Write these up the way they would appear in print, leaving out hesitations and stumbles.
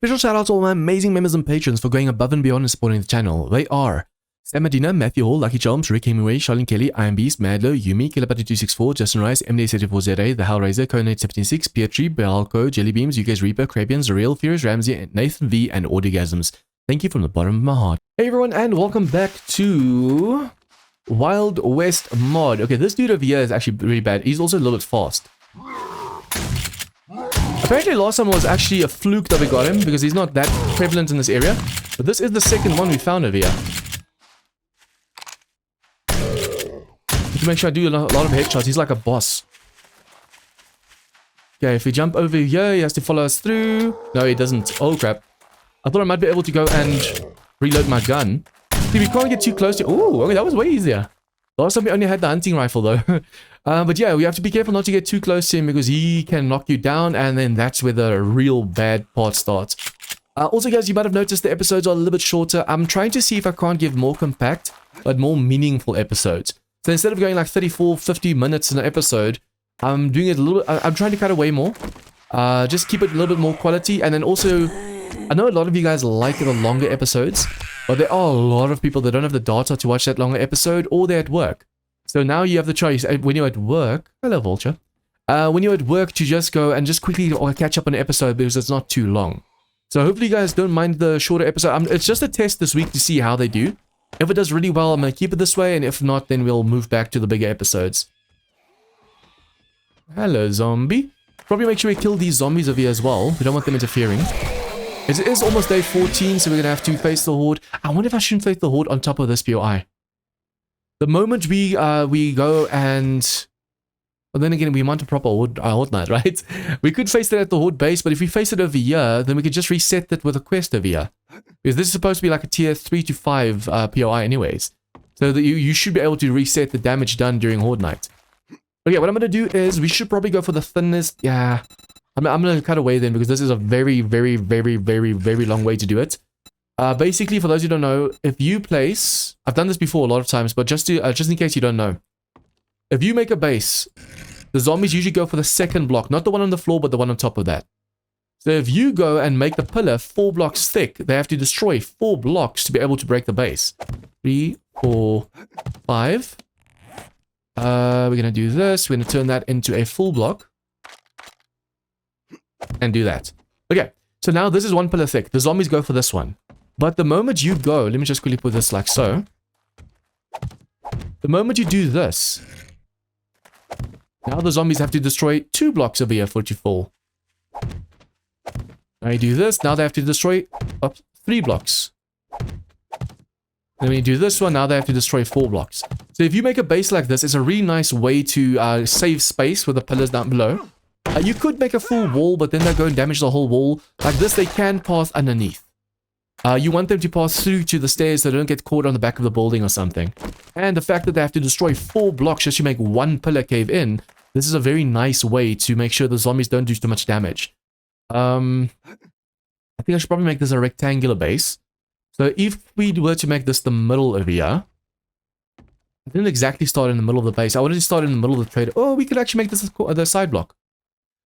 Special shout out to all my amazing members and patrons for going above and beyond and supporting the channel. They are Sam Medina, Matthew Hall, Lucky Charms, Rick Hemingway, Charlene Kelly, I Am Beast, Madlo, Yumi, Killapati264, Justin Rice, MD74ZA, The Hellraiser, Conate76, Pietri, Belco, Jellybeams, UK's Reaper, Crabians, Real Fears, Ramsey, Nathan V, and Orgasms. Thank you from the bottom of my heart. Hey everyone, and welcome back to Wild West mod. Okay, this dude over here is actually really bad. He's also a little bit fast. Apparently last time was actually a fluke that we got him because he's not that prevalent in this area. But this is the second one we found over here. Need to make sure I do a lot of headshots. He's like a boss. Okay, if we jump over here, he has to follow us through. No, he doesn't. Oh crap. I thought I might be able to go and reload my gun. See, we can't get too close to... Oh, okay, that was way easier. Last time we only had the hunting rifle though. But yeah, we have to be careful not to get too close to him because he can knock you down, and then that's where the real bad part starts. Also guys, you might have noticed the episodes are a little bit shorter. I'm trying to see if I can't give more compact but more meaningful episodes. So instead of going like 34, 50 minutes in an episode, I'm doing it a little bit... I'm trying to cut away more. Just keep it a little bit more quality, and then also... I know a lot of you guys like the longer episodes, but there are a lot of people that don't have the data to watch that longer episode, or they're at work. So now you have the choice, when you're at work... Hello, Vulture. When you're at work, to just go and just quickly catch up on an episode because it's not too long. So hopefully you guys don't mind the shorter episode. It's just a test this week to see how they do. If it does really well, I'm going to keep it this way, and if not, then we'll move back to the bigger episodes. Hello, zombie. Probably make sure we kill these zombies over here as well. We don't want them interfering. It is almost day 14, so we're going to have to face the Horde. I wonder if I shouldn't face the Horde on top of this POI. The moment we go and... Well, then again, we want a proper Horde night, right? We could face it at the Horde base, but if we face it over here, then we could just reset it with a quest over here. Because this is supposed to be like a tier 3 to 5 POI anyways. So that you should be able to reset the damage done during Horde night. Okay, what I'm going to do is, we should probably go for the thinnest... Yeah... I'm going to cut away then because this is a very, very, very, very, very long way to do it. Basically, for those who don't know, if you place... I've done this before a lot of times, but just in case you don't know. If you make a base, the zombies usually go for the second block. Not the one on the floor, but the one on top of that. So if you go and make the pillar 4 blocks thick, they have to destroy 4 blocks to be able to break the base. 3, 4, 5. We're going to do this. We're going to turn that into a full block. And do that. Okay, so now this is 1 pillar thick. The zombies go for this one. But the moment you go, let me just quickly put this like so. The moment you do this, now the zombies have to destroy 2 blocks over here for it to fall. Now you do this, now they have to destroy 3 blocks. Then when you do this one, now they have to destroy 4 blocks. So if you make a base like this, it's a really nice way to save space with the pillars down below. You could make a full wall, but then they'll go and damage the whole wall. Like this, they can pass underneath. You want them to pass through to the stairs so they don't get caught on the back of the building or something. And the fact that they have to destroy 4 blocks just to make 1 pillar cave in, this is a very nice way to make sure the zombies don't do too much damage. I think I should probably make this a rectangular base. So if we were to make this the middle over here, I didn't exactly start in the middle of the base. I wanted to start in the middle of the trade. Oh, we could actually make this the side block.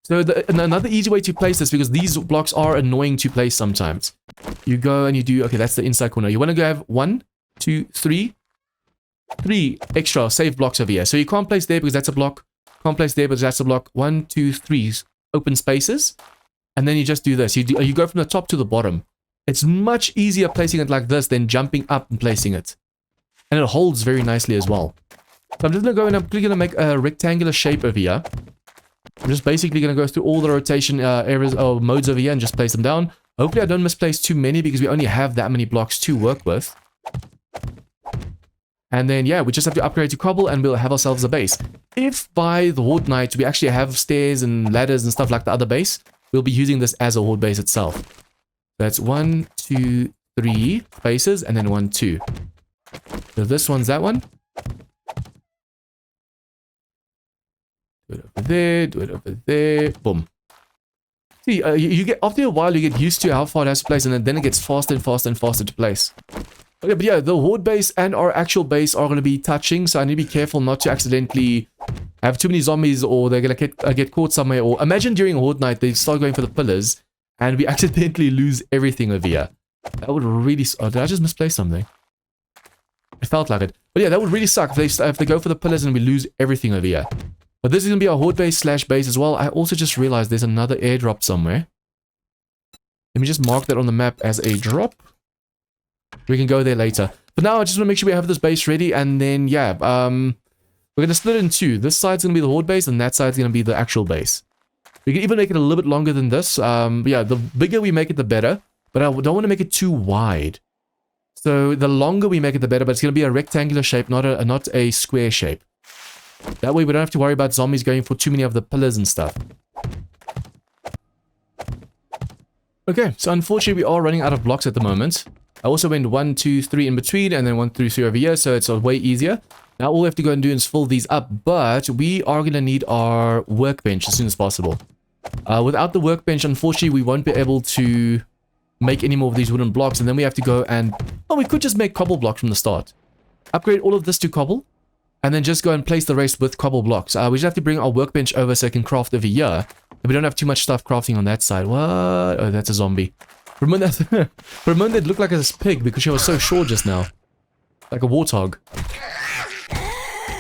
So another easy way to place this, because these blocks are annoying to place sometimes. You go and you do... Okay, that's the inside corner. You want to go have 1, 2, 3 extra save blocks over here. So you can't place there because that's a block. Can't place there because that's a block. 1, 2, 3 open spaces. And then you just do this. You go from the top to the bottom. It's much easier placing it like this than jumping up and placing it. And it holds very nicely as well. So I'm just going to go and I'm quickly going to make a rectangular shape over here. I'm just basically going to go through all the rotation areas or modes over here and just place them down. Hopefully I don't misplace too many because we only have that many blocks to work with. And then, yeah, we just have to upgrade to cobble and we'll have ourselves a base. If by the Horde night we actually have stairs and ladders and stuff like the other base, we'll be using this as a Horde base itself. That's 1, 2, 3 spaces and then 1, 2. So this one's that one. Do it over there, do it over there, boom. See, you get, after a while, you get used to how far it has to place, and then it gets faster and faster and faster to place. Okay, but yeah, the Horde base and our actual base are going to be touching, so I need to be careful not to accidentally have too many zombies, or they're going to get caught somewhere. Or imagine during Horde night, they start going for the pillars, and we accidentally lose everything over here. That would really... Oh, did I just misplace something? It felt like it. But yeah, that would really suck if they go for the pillars and we lose everything over here. But this is going to be our horde base / base as well. I also just realized there's another airdrop somewhere. Let me just mark that on the map as a drop. We can go there later. But now I just want to make sure we have this base ready. And then, yeah, we're going to split it in two. This side's going to be the horde base and that side's going to be the actual base. We can even make it a little bit longer than this. Yeah, the bigger we make it, the better. But I don't want to make it too wide. So the longer we make it, the better. But it's going to be a rectangular shape, not a square shape. That way we don't have to worry about zombies going for too many of the pillars and stuff. Okay, so unfortunately we are running out of blocks at the moment. I also went 1, 2, 3 in between and then 1 through 3 over here, so it's way easier. Now all we have to go and do is fill these up, but we are going to need our workbench as soon as possible. Without the workbench, unfortunately, we won't be able to make any more of these wooden blocks, and then we have to go and... Oh, we could just make cobble blocks from the start. Upgrade all of this to cobble, and then just go and place the rest with cobble blocks. We just have to bring our workbench over so I can craft over here. And we don't have too much stuff crafting on that side. What? Oh, that's a zombie. For a moment, it looked like a pig because she was so short just now. Like a warthog.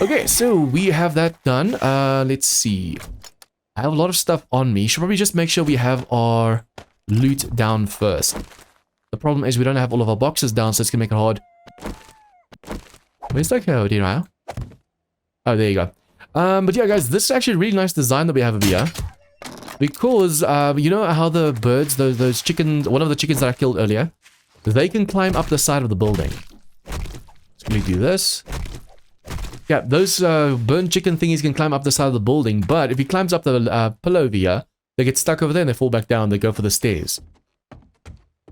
Okay, so we have that done. Let's see. I have a lot of stuff on me. Should probably just make sure we have our loot down first. The problem is we don't have all of our boxes down, so it's gonna make it hard. Where's that code here now? Oh, there you go. But yeah, guys, this is actually a really nice design that we have over here. Because, you know how the birds, those chickens, one of the chickens that I killed earlier, they can climb up the side of the building. So let me do this. Yeah, those burnt chicken thingies can climb up the side of the building, but if he climbs up the pillar over here, they get stuck over there and they fall back down, they go for the stairs.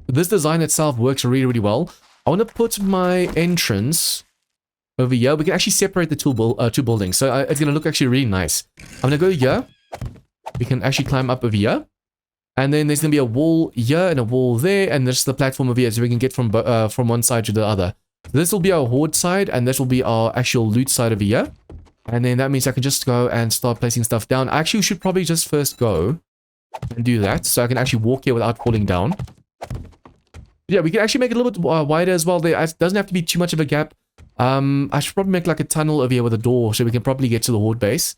This design itself works really, really well. I want to put my entrance over here. We can actually separate the two buildings, so it's going to look actually really nice. I'm going to go here. We can actually climb up over here. And then there's going to be a wall here and a wall there, and there's the platform over here, so we can get from one side to the other. This will be our horde side, and this will be our actual loot side over here. And then that means I can just go and start placing stuff down. I actually should probably just first go and do that, so I can actually walk here without falling down. Yeah, we can actually make it a little bit wider as well. It doesn't have to be too much of a gap. I should probably make like a tunnel over here with a door, so we can probably get to the horde base.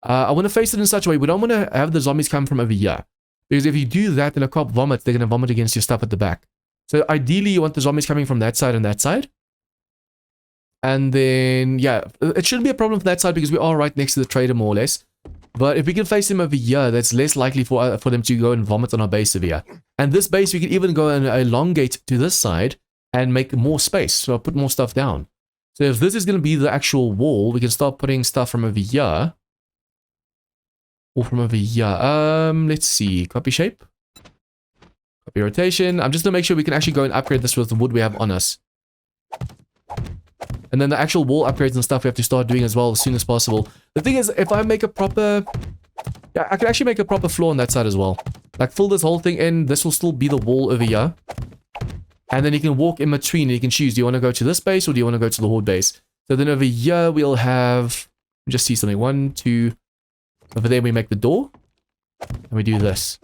I want to face it in such a way, we don't want to have the zombies come from over here. Because if you do that, then a cop vomits, they're going to vomit against your stuff at the back. So ideally, you want the zombies coming from that side and that side. And then, yeah, it shouldn't be a problem for that side because we are right next to the trader, more or less. But if we can face them over here, that's less likely for them to go and vomit on our base over here. And this base, we can even go and elongate to this side and make more space. So I'll put more stuff down. So if this is going to be the actual wall, we can start putting stuff from over here. Or from over here. Let's see. Copy shape. Copy rotation. I'm just going to make sure we can actually go and upgrade this with the wood we have on us. And then the actual wall upgrades and stuff we have to start doing as well as soon as possible. The thing is, if I make a proper... Yeah, I can actually make a proper floor on that side as well. Like, fill this whole thing in. This will still be the wall over here. And then you can walk in between and you can choose. Do you want to go to this base or do you want to go to the horde base? So then over here we'll have... Just see something. 1, 2... Over there we make the door. And we do this.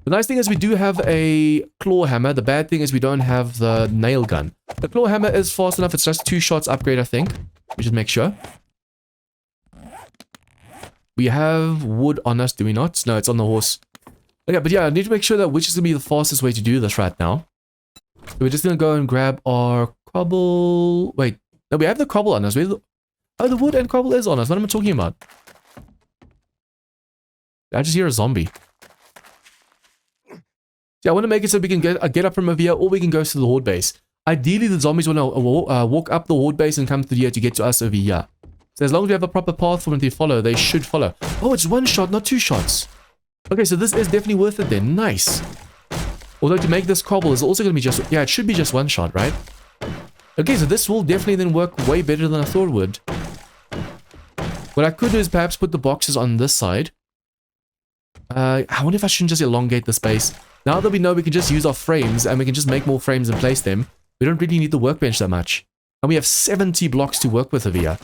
The nice thing is we do have a claw hammer. The bad thing is we don't have the nail gun. The claw hammer is fast enough. It's just 2 shots upgrade, I think. We just make sure. We have wood on us, do we not? No, it's on the horse. Okay, but yeah, I need to make sure that which is going to be the fastest way to do this right now. So we're just going to go and grab our cobble. Wait, no, we have the cobble on us. Oh, the wood and cobble is on us. What am I talking about? I just hear a zombie. Yeah, I want to make it so we can get up from over here, or we can go to the horde base. Ideally, the zombies want to walk up the horde base and come through here to get to us over here. So as long as we have a proper path for them to follow, they should follow. Oh, it's 1 shot, not 2 shots. Okay, so this is definitely worth it then. Nice. Although to make this cobble is also going to be just... Yeah, it should be just 1 shot, right? Okay, so this will definitely then work way better than I thought it would. What I could do is perhaps put the boxes on this side. I wonder if I shouldn't just elongate the space. Now that we know we can just use our frames and we can just make more frames and place them, we don't really need the workbench that much. And we have 70 blocks to work with over here.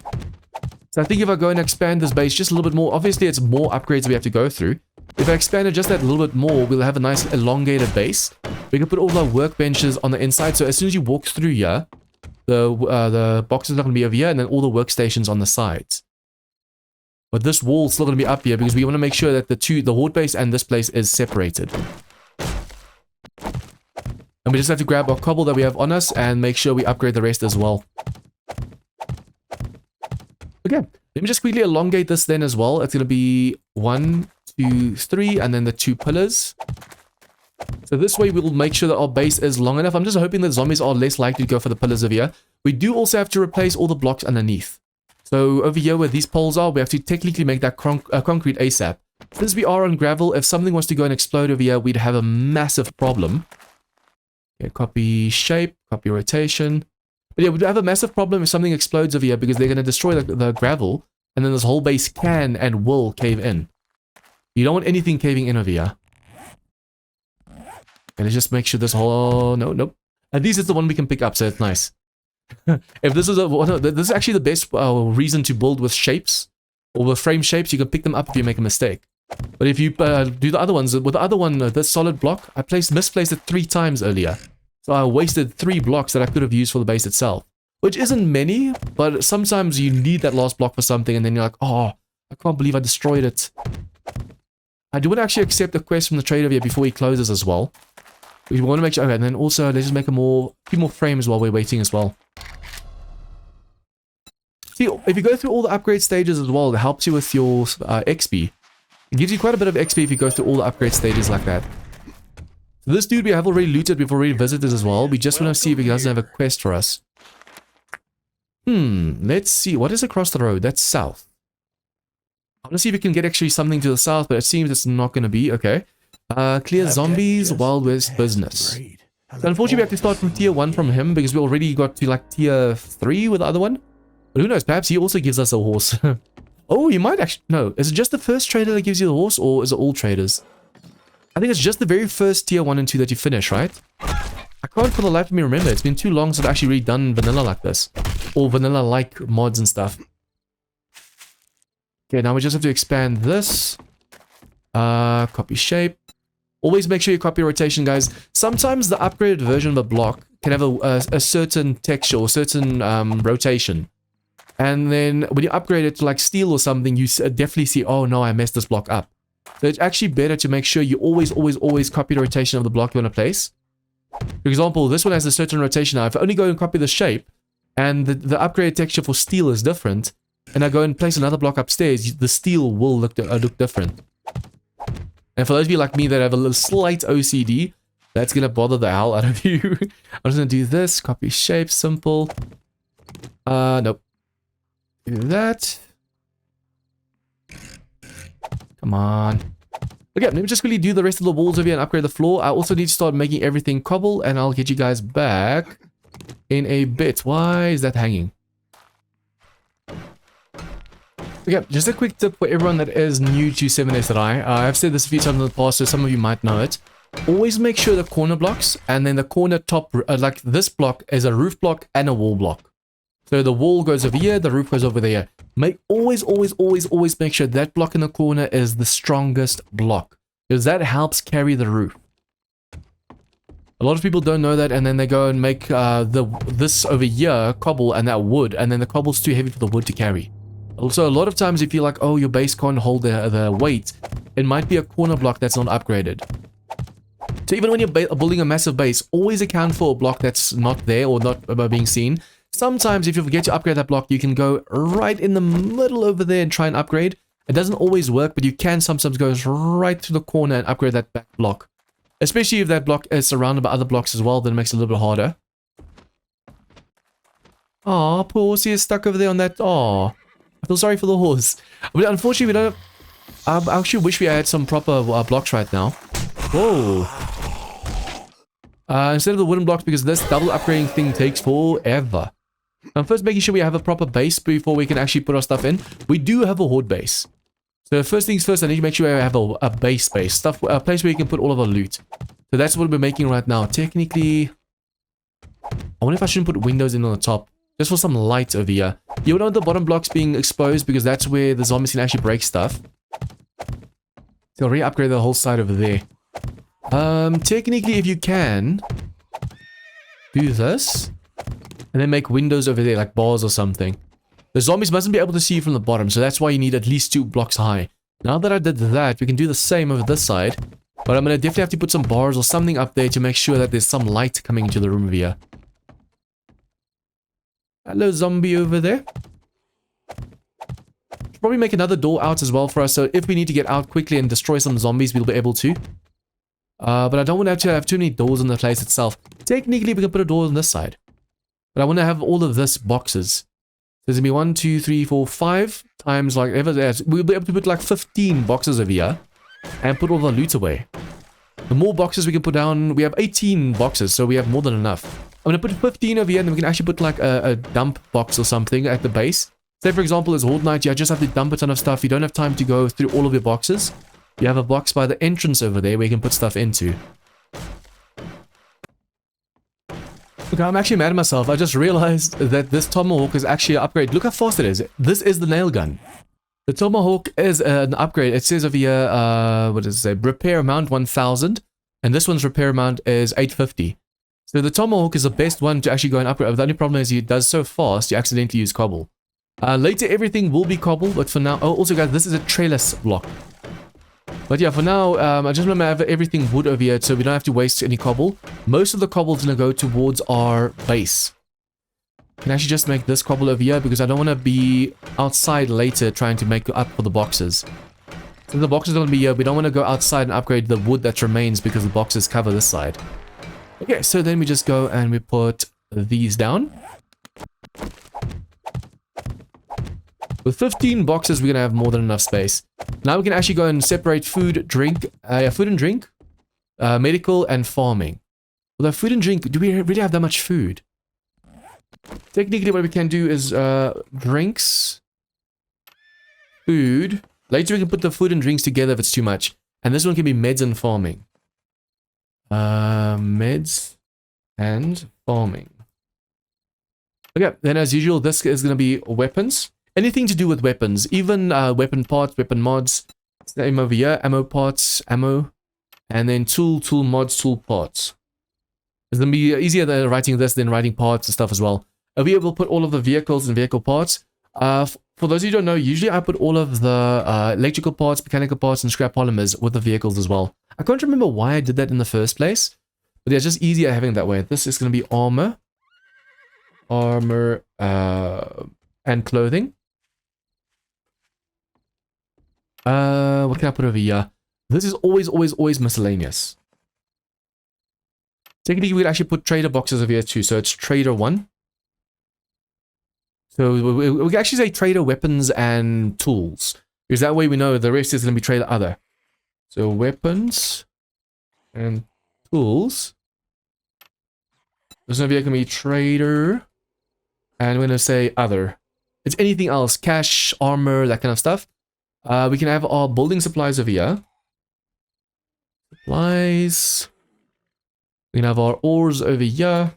So I think if I go and expand this base just a little bit more, obviously it's more upgrades we have to go through. If I expand it just that little bit more, we'll have a nice elongated base. We can put all our workbenches on the inside, so as soon as you walk through here, the boxes are going to be over here, and then all the workstations on the sides. But this wall's still going to be up here because we want to make sure that the Horde base and this place is separated. And we just have to grab our cobble that we have on us and make sure we upgrade the rest as well. Okay, let me just quickly elongate this then as well. It's going to be 1, 2, 3, and then the 2 pillars. So this way we'll make sure that our base is long enough. I'm just hoping that zombies are less likely to go for the pillars over here. We do also have to replace all the blocks underneath. So over here where these poles are, we have to technically make that concrete ASAP. Since we are on gravel, if something was to go and explode over here, we'd have a massive problem. Okay, copy shape, copy rotation. But yeah, we'd have a massive problem if something explodes over here because they're going to destroy the gravel, and then this whole base can and will cave in. You don't want anything caving in over here. Okay, let's just make sure this whole... no, nope. At least it's the one we can pick up, so it's nice. If this is this is actually the best reason to build with shapes or with frame shapes. You can pick them up if you make a mistake. But if you do the other ones, with the other one, this solid block, I misplaced it 3 times earlier. So I wasted 3 blocks that I could have used for the base itself. Which isn't many, but sometimes you need that last block for something and then you're like, oh, I can't believe I destroyed it. I do want to actually accept the quest from the trader here before he closes as well. We want to make sure, okay, and then also let's just make a few more frames while we're waiting as well. See, if you go through all the upgrade stages as well, it helps you with your XP. It gives you quite a bit of XP if you go through all the upgrade stages like that. So this dude we have already looted, we've already visited as well. We just want to see if he doesn't have a quest for us. Let's see. What is across the road? That's south. I want to see if we can get actually something to the south, but it seems it's not going to be. Okay. Clear zombies, WildWest business. So unfortunately we have to start from tier 1 from him because we already got to like tier 3 with the other one. But who knows, perhaps he also gives us a horse. Oh, he might actually... no, is it just the first trader that gives you the horse, or is it all traders? I think it's just the very first tier 1 and 2 that you finish, right? I can't for the life of me remember. It's been too long since I've actually redone vanilla like this. Or vanilla-like mods and stuff. Okay, now we just have to expand this. Copy shape. Always make sure you copy rotation, guys. Sometimes the upgraded version of a block can have a certain texture or certain rotation. And then when you upgrade it to like steel or something, you definitely see, oh no, I messed this block up. So it's actually better to make sure you always copy the rotation of the block you want to place. For example, this one has a certain rotation now. If I only go and copy the shape, and the upgraded texture for steel is different, and I go and place another block upstairs, the steel will look different. And for those of you like me that have a little slight OCD, that's going to bother the hell out of you. I'm just going to do this, copy shape, simple. Nope. Do that. Come on. Okay, let me just quickly do the rest of the walls over here and upgrade the floor. I also need to start making everything cobble, and I'll get you guys back in a bit. Why is that hanging? Okay, just a quick tip for everyone that is new to 7SI. I've said this a few times in the past, so some of you might know it. Always make sure the corner blocks and then the corner top, like this block, is a roof block and a wall block. So the wall goes over here, the roof goes over there. Always make sure that block in the corner is the strongest block, because that helps carry the roof. A lot of people don't know that, and then they go and make this over here cobble and that wood, and then the cobble's too heavy for the wood to carry. Also, a lot of times if you're like, oh, your base can't hold the weight, it might be a corner block that's not upgraded. So even when you're building a massive base, always account for a block that's not there or not being seen. Sometimes if you forget to upgrade that block, you can go right in the middle over there and try and upgrade. It doesn't always work, but you can sometimes go right to the corner and upgrade that back block. Especially if that block is surrounded by other blocks as well, then it makes it a little bit harder. Aw, poor horsey is stuck over there on that. Aw, I feel sorry for the horse. But unfortunately, we don't... I actually wish we had some proper blocks right now. Whoa. Instead of the wooden blocks, because this double upgrading thing takes forever. I'm first making sure we have a proper base before we can actually put our stuff in. We do have a horde base. So first things first, I need to make sure I have a base, a place where you can put all of our loot. So that's what we're making right now. Technically, I wonder if I shouldn't put windows in on the top, just for some light over here. You don't want the bottom blocks being exposed because that's where the zombies can actually break stuff. So re-upgrade the whole side over there. Technically, if you can, do this, and then make windows over there, like bars or something. The zombies mustn't be able to see you from the bottom, so that's why you need at least 2 blocks high. Now that I did that, we can do the same over this side, but I'm going to definitely have to put some bars or something up there to make sure that there's some light coming into the room over here. Hello, zombie over there. Should probably make another door out as well for us, so if we need to get out quickly and destroy some zombies, we'll be able to. But I don't want to have too many doors in the place itself. Technically, we can put a door on this side. But I want to have all of this boxes. There's going to be 1, 2, 3, 4, 5 times like ever. We'll be able to put like 15 boxes over here and put all the loot away. The more boxes we can put down, we have 18 boxes, so we have more than enough. I'm going to put 15 over here, and then we can actually put like a dump box or something at the base. Say, for example, as Horde Night, you just have to dump a ton of stuff. You don't have time to go through all of your boxes. You have a box by the entrance over there where you can put stuff into. Okay, I'm actually mad at myself. I just realized that this Tomahawk is actually an upgrade. Look how fast it is. This is the nail gun. The Tomahawk is an upgrade. It says over here, what does it say? Repair amount 1000. And this one's repair amount is 850. So the Tomahawk is the best one to actually go and upgrade. The only problem is it does so fast, you accidentally use cobble. Later, everything will be cobble, but for now... Oh, also, guys, this is a trellis block. But yeah, for now, I just want to have everything wood over here so we don't have to waste any cobble. Most of the cobble is going to go towards our base. I can actually just make this cobble over here because I don't want to be outside later trying to make up for the boxes. So the boxes are going to be here. We don't want to go outside and upgrade the wood that remains because the boxes cover this side. Okay, so then we just go and we put these down. With 15 boxes, we're going to have more than enough space. Now we can actually go and separate food and drink, medical, and farming. Although food and drink, do we really have that much food? Technically, what we can do is drinks, food. Later, we can put the food and drinks together if it's too much. And this one can be meds and farming. Meds and farming. Okay, then as usual, this is going to be weapons. Anything to do with weapons, even weapon parts, weapon mods. Same over here, ammo parts, ammo. And then tool mods, tool parts. It's going to be easier than writing this than writing parts and stuff as well. Over here, we'll put all of the vehicles and vehicle parts. For those of you who don't know, usually I put all of the electrical parts, mechanical parts, and scrap polymers with the vehicles as well. I can't remember why I did that in the first place. But yeah, it's just easier having it that way. This is going to be armor. Armor and clothing. What can I put over here? This is always miscellaneous. Technically, we'd actually put trader boxes over here too. So it's trader 1. So we can actually say trader weapons and tools. Because that way we know the rest is going to be trader other. So weapons and tools. This over here can be trader. And we're going to say other. It's anything else. Cash, armor, that kind of stuff. We can have our building supplies over here. Supplies. We can have our ores over here.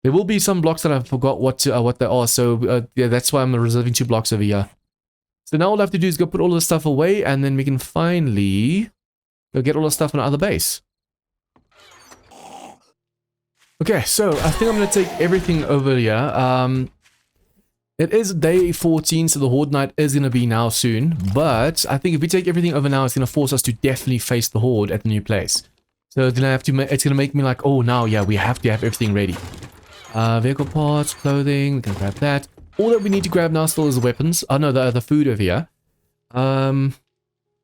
There will be some blocks that I forgot what they are, so yeah, that's why I'm reserving 2 blocks over here. So now all I have to do is go put all the stuff away, and then we can finally go get all the stuff on our other base. Okay, so I think I'm going to take everything over here. It is day 14, so the Horde night is going to be now soon. But I think if we take everything over now, it's going to force us to definitely face the Horde at the new place. So it's going to make me like, oh, now, yeah, we have to have everything ready. Vehicle parts, clothing, we can grab that. All that we need to grab now still is the weapons. Oh, no, the food over here. I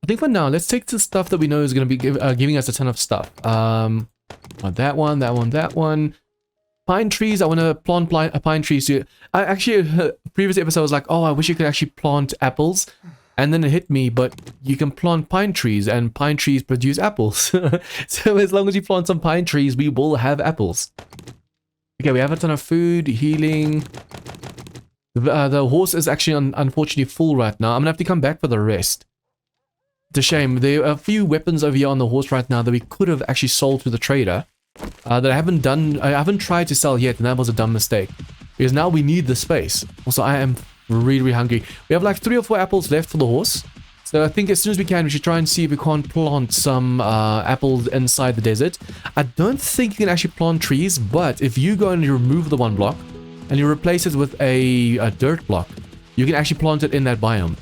think for now, let's take the stuff that we know is going to be giving us a ton of stuff. That one. Pine trees, I want to plant pine trees. I actually, previous episode was like, oh, I wish you could actually plant apples. And then it hit me, but you can plant pine trees, and pine trees produce apples. So as long as you plant some pine trees, we will have apples. Okay, we have a ton of food, healing. The horse is actually unfortunately full right now. I'm going to have to come back for the rest. It's a shame. There are a few weapons over here on the horse right now that we could have actually sold to the trader. That I haven't tried to sell yet, and that was a dumb mistake. Because now we need the space. Also, I am really hungry. We have like 3 or 4 apples left for the horse. So I think as soon as we can, we should try and see if we can't plant some apples inside the desert. I don't think you can actually plant trees, but if you go and you remove the one block and you replace it with a dirt block, you can actually plant it in that biome.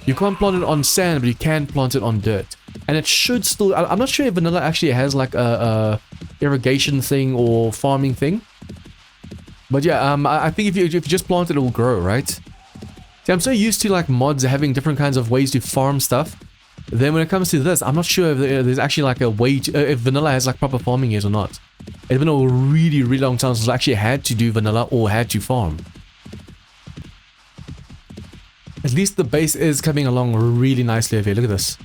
You can't plant it on sand, but you can plant it on dirt. And it should still... I'm not sure if vanilla actually has like a irrigation thing or farming thing. But yeah, I think if you just plant it, it will grow, right? See, I'm so used to like mods having different kinds of ways to farm stuff. Then when it comes to this, I'm not sure if there's actually like a way to... if vanilla has like proper farming yet or not. It's been a really, really long time since I actually had to do vanilla or had to farm. At least the base is coming along really nicely over here. Look at this.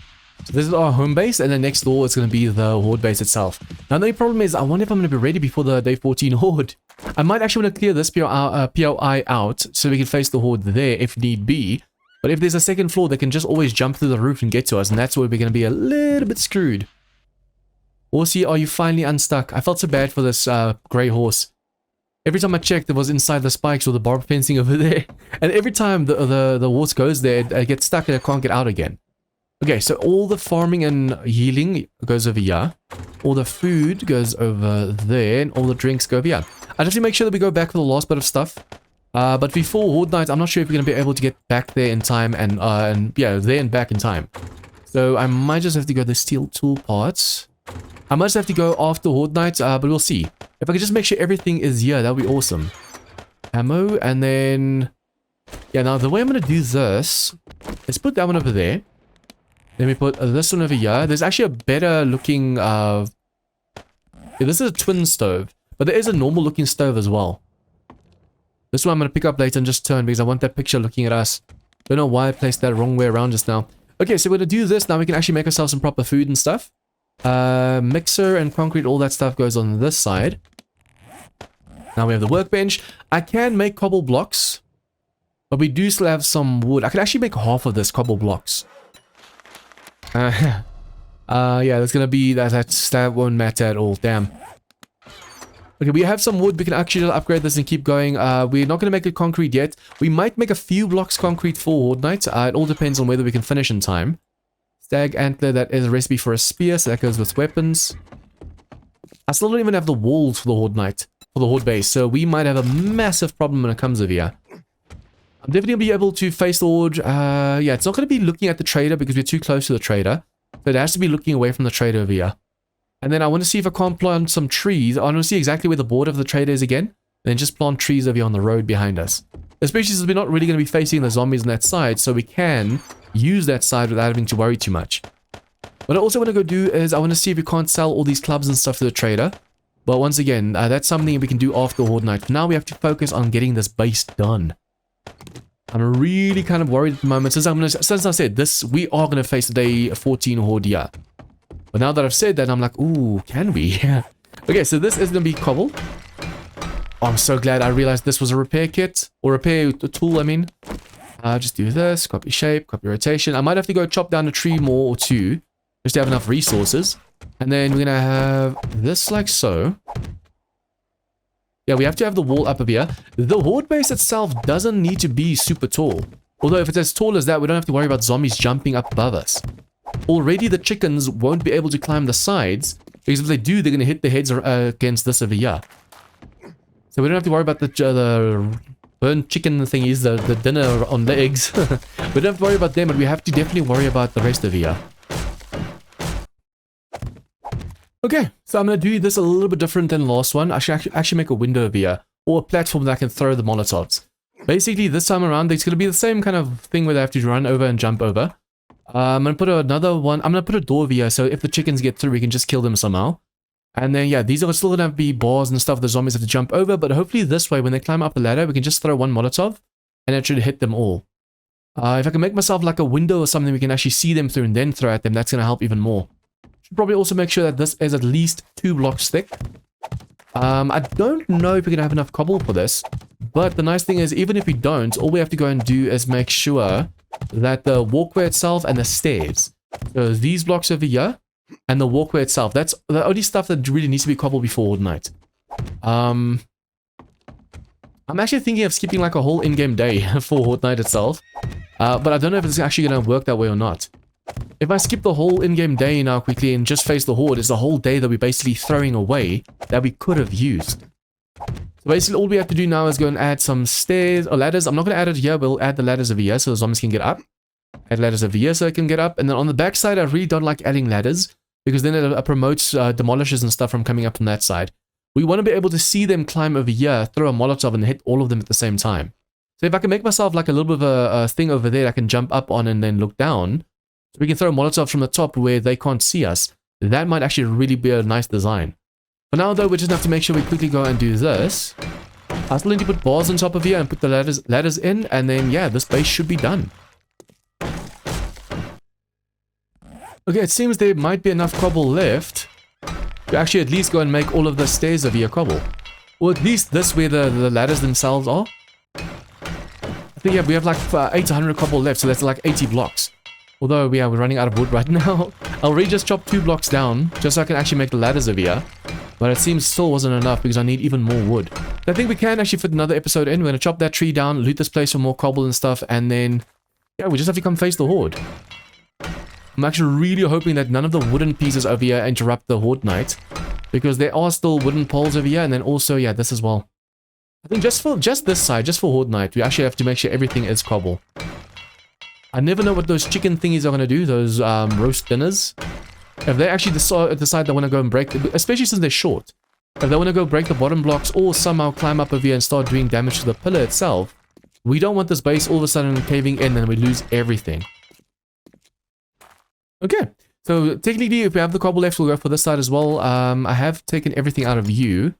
So this is our home base, and then next door is going to be the Horde base itself. Now the only problem is, I wonder if I'm going to be ready before the day 14 Horde. I might actually want to clear this POI out so we can face the Horde there if need be. But if there's a second floor, they can just always jump through the roof and get to us, and that's where we're going to be a little bit screwed. Horsey, are you finally unstuck? I felt so bad for this grey horse. Every time I checked, it was inside the spikes or the barbed fencing over there. And every time the horse goes there, it gets stuck and it can't get out again. Okay, so all the farming and healing goes over here. All the food goes over there. And all the drinks go over here. I just need to make sure that we go back for the last bit of stuff. But before Horde Night, I'm not sure if we're going to be able to get back there in time. And yeah, there and back in time. So I might just have to go the steel tool parts. I might just have to go after Horde Night, but we'll see. If I can just make sure everything is here, that would be awesome. Ammo, and then... yeah, now the way I'm going to do this... let's put that one over there. Then we put this one over here. There's actually a better looking... yeah, this is a twin stove. But there is a normal looking stove as well. This one I'm going to pick up later and just turn because I want that picture looking at us. Don't know why I placed that wrong way around just now. Okay, so we're going to do this. Now we can actually make ourselves some proper food and stuff. Mixer and concrete, all that stuff goes on this side. Now we have the workbench. I can make cobble blocks, but we do still have some wood. I could actually make half of this cobble blocks. Yeah, that's gonna be that won't matter at all. Damn. Okay, we have some wood. We can actually upgrade this and keep going. We're not gonna make it concrete yet. We might make a few blocks concrete for Horde Night. It all depends on whether we can finish in time. Stag antler, that is a recipe for a spear, so that goes with weapons. I still don't even have the walls for the Horde Night, for the Horde base, so we might have a massive problem when it comes over here. I'm definitely going to be able to face the Horde. Yeah, it's not going to be looking at the trader because we're too close to the trader. So it has to be looking away from the trader over here. And then I want to see if I can't plant some trees. I want to see exactly where the border of the trader is again. And then just plant trees over here on the road behind us. Especially since we're not really going to be facing the zombies on that side, so we can use that side without having to worry too much. What I also want to go do is I want to see if we can't sell all these clubs and stuff to the trader. But once again, that's something we can do after Horde Night. For now, we have to focus on getting this base done. I'm really kind of worried at the moment. Since I said this, we are going to face the day 14 Horde here. But now that I've said that, I'm like, ooh, can we? Okay, so this is going to be cobble. Oh, I'm so glad I realized this was a repair kit. Or repair tool, I mean. Just do this, copy shape, copy rotation. I might have to go chop down a tree more or two, just to have enough resources. And then we're going to have this like so. Yeah, we have to have the wall up over here. The Horde base itself doesn't need to be super tall. Although if it's as tall as that, we don't have to worry about zombies jumping up above us. Already the chickens won't be able to climb the sides, because if they do, they're going to hit their heads against this over here. So we don't have to worry about the burnt chicken thingies, the dinner on legs. We don't have to worry about them, but we have to definitely worry about the rest of here. Okay, so I'm going to do this a little bit different than the last one. I should actually make a window over here, or a platform that I can throw the molotovs. Basically, this time around, it's going to be the same kind of thing where they have to run over and jump over. I'm going to put another one. I'm going to put a door over here, so if the chickens get through, we can just kill them somehow. And then, yeah, these are still going to be bars and stuff the zombies have to jump over, but hopefully this way, when they climb up the ladder, we can just throw one molotov, and it should hit them all. If I can make myself like a window or something we can actually see them through and then throw at them, that's going to help even more. Should probably also make sure that this is at least 2 blocks thick. I don't know if we're going to have enough cobble for this, but the nice thing is, even if we don't, all we have to go and do is make sure that the walkway itself and the stairs, so these blocks over here, and the walkway itself, that's the only stuff that really needs to be cobbled before Horde Night. I'm actually thinking of skipping like a whole in-game day for Horde Night itself, but I don't know if it's actually going to work that way or not. if I skip the whole in-game day now quickly and just face the Horde, it's a whole day that we're basically throwing away that we could have used. So basically all we have to do now is go and add some stairs or ladders. I'm not going to add it here, we'll add the ladders over here so the zombies can get up. Add ladders over here so it can get up. And then on the back side, I really don't like adding ladders because then it promotes demolishers and stuff from coming up from that side. We want to be able to see them climb over here, throw a Molotov and hit all of them at the same time. So if I can make myself like a little bit of a thing over there I can jump up on and then look down, so we can throw a Molotov from the top where they can't see us, that might actually really be a nice design. For now though, we just have to make sure we quickly go and do this. I still need to put bars on top of here and put the ladders in, and then yeah, this base should be done. Okay, it seems there might be enough cobble left to actually at least go and make all of the stairs over here cobble. Or at least this where the ladders themselves are. I think yeah, we have like 800 cobble left, so that's like 80 blocks. Although yeah, we're running out of wood right now. I'll really just chop 2 blocks down just so I can actually make the ladders over here. But it seems still wasn't enough because I need even more wood. I think we can actually fit another episode in. We're going to chop that tree down, loot this place for more cobble and stuff, and then yeah, we just have to come face the Horde. I'm actually really hoping that none of the wooden pieces over here interrupt the Horde Night, because there are still wooden poles over here, and then also yeah, this as well. I think just this side, just for Horde Night, we actually have to make sure everything is cobble. I never know what those chicken thingies are going to do, those roast dinners. If they actually decide they want to go and break, especially since they're short, if they want to go break the bottom blocks or somehow climb up over here and start doing damage to the pillar itself, we don't want this base all of a sudden caving in and we lose everything. Okay, so technically if we have the cobble left, we'll go for this side as well. I have taken everything out of you.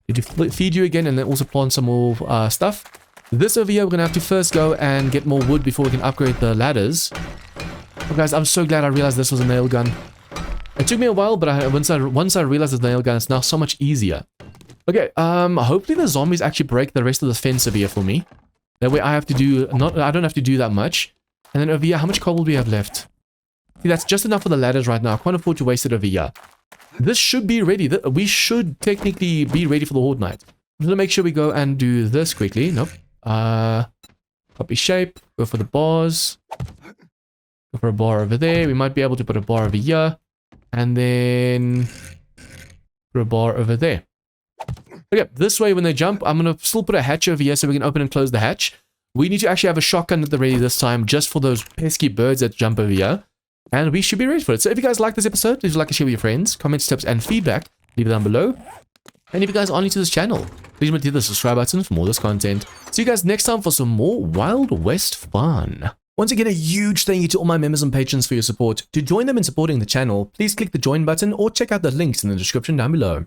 Need to feed you again and then also plant some more stuff. This over here, we're going to have to first go and get more wood before we can upgrade the ladders. Oh, guys, I'm so glad I realized this was a nail gun. It took me a while, but once I realized it's a nail gun, it's now so much easier. Okay, hopefully the zombies actually break the rest of the fence over here for me. That way I don't have to do that much. And then over here, how much cobble do we have left? See, that's just enough for the ladders right now. I can't afford to waste it over here. This should be ready. We should technically be ready for the Horde Night. I'm going to make sure we go and do this quickly. Nope. Copy shape. Go for the bars. Go for a bar over there. We might be able to put a bar over here. And then put a bar over there. Okay, this way when they jump, I'm going to still put a hatch over here so we can open and close the hatch. We need to actually have a shotgun at the ready this time just for those pesky birds that jump over here. And we should be ready for it. So if you guys like this episode, please like and share with your friends. Comments, tips, and feedback, leave it down below. And if you guys are new to this channel, please remember to hit the subscribe button for more of this content. See you guys next time for some more Wild West fun. Once again, a huge thank you to all my members and patrons for your support. To join them in supporting the channel, please click the join button or check out the links in the description down below.